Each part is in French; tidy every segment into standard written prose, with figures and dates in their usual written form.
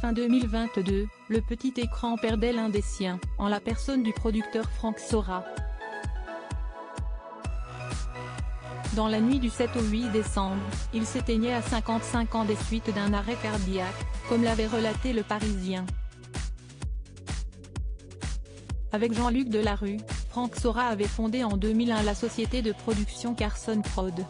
fin 2022, le petit écran perdait l'un des siens, en la personne du producteur Frank Sora. Dans la nuit du 7 au 8 décembre, il s'éteignait à 55 ans des suites d'un arrêt cardiaque, comme l'avait relaté Le Parisien. Avec Jean-Luc Delarue, Frank Sora avait fondé en 2001 la société de production Carson Prod.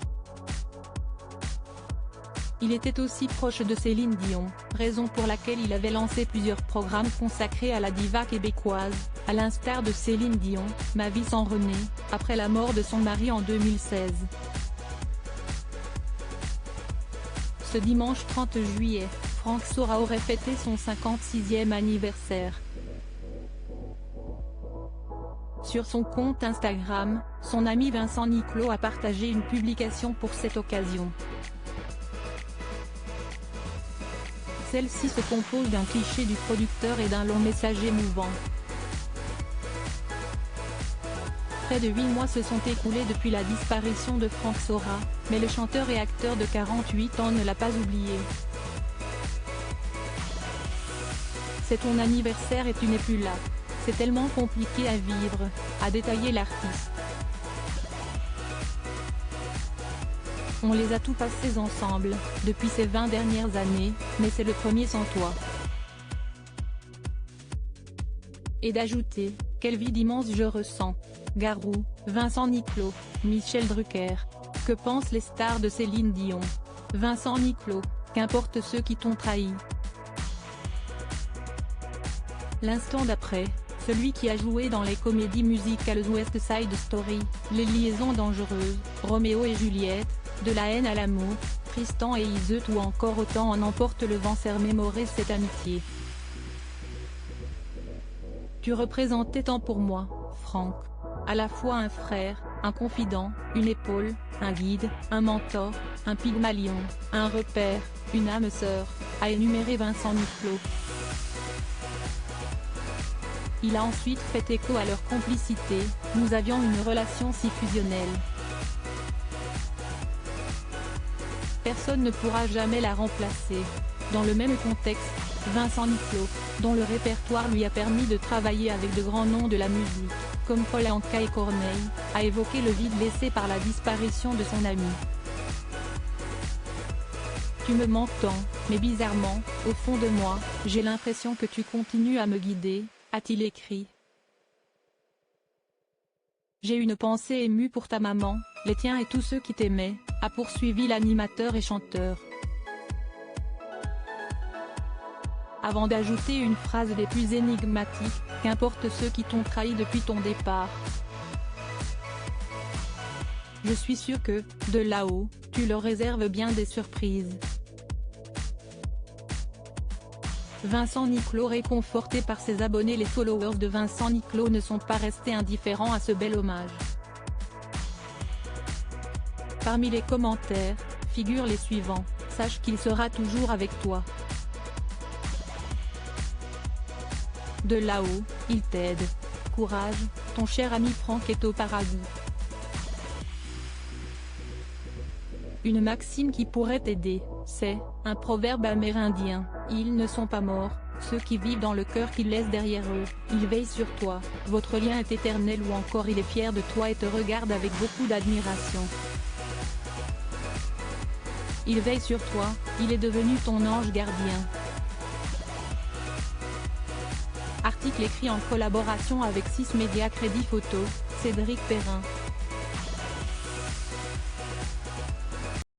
Il était aussi proche de Céline Dion, raison pour laquelle il avait lancé plusieurs programmes consacrés à la diva québécoise, à l'instar de Céline Dion, Ma vie sans René, après la mort de son mari en 2016. Ce dimanche 30 juillet, Frank Sora aurait fêté son 56e anniversaire. Sur son compte Instagram, son ami Vincent Niclot a partagé une publication pour cette occasion. Celle-ci se compose d'un cliché du producteur et d'un long message émouvant. Près de 8 mois se sont écoulés depuis la disparition de Frank Sora, mais le chanteur et acteur de 48 ans ne l'a pas oublié. C'est ton anniversaire et tu n'es plus là. C'est tellement compliqué à vivre, a détaillé l'artiste. On les a tous passés ensemble, depuis ces 20 dernières années, mais c'est le premier sans toi. Et d'ajouter, quelle vie d'immense je ressens. Garou, Vincent Niclot, Michel Drucker. Que pensent les stars de Céline Dion? Vincent Niclot, qu'importe ceux qui t'ont trahi. L'instant d'après, celui qui a joué dans les comédies musicales West Side Story, Les liaisons dangereuses, Roméo et Juliette, De la haine à l'amour, Tristan et Iseut ou encore Autant en emporte le vent s'est remémoré cette amitié. Tu représentais tant pour moi, Frank. À la fois un frère, un confident, une épaule, un guide, un mentor, un pygmalion, un repère, une âme sœur, a énuméré Vincent Niclot. Il a ensuite fait écho à leur complicité, nous avions une relation si fusionnelle. Personne ne pourra jamais la remplacer. Dans le même contexte, Vincent Niclot, dont le répertoire lui a permis de travailler avec de grands noms de la musique, comme Paul Anka et Corneille, a évoqué le vide laissé par la disparition de son ami. Tu me manques tant, mais bizarrement, au fond de moi, j'ai l'impression que tu continues à me guider, a-t-il écrit. J'ai une pensée émue pour ta maman, les tiens et tous ceux qui t'aimaient, a poursuivi l'animateur et chanteur. Avant d'ajouter une phrase des plus énigmatiques, qu'importe ceux qui t'ont trahi depuis ton départ. Je suis sûr que, de là-haut, tu leur réserves bien des surprises. Vincent Niclot réconforté par ses abonnés. Les followers de Vincent Niclot ne sont pas restés indifférents à ce bel hommage. Parmi les commentaires, figurent les suivants: sache qu'il sera toujours avec toi. De là-haut, il t'aide. Courage, ton cher ami Frank est au paradis. Une maxime qui pourrait t'aider, c'est un proverbe amérindien: ils ne sont pas morts, ceux qui vivent dans le cœur qu'ils laissent derrière eux, ils veillent sur toi, votre lien est éternel, ou encore il est fier de toi et te regarde avec beaucoup d'admiration. Il veille sur toi, il est devenu ton ange gardien. Article écrit en collaboration avec 6 Médias Crédit Photo, Cédric Perrin.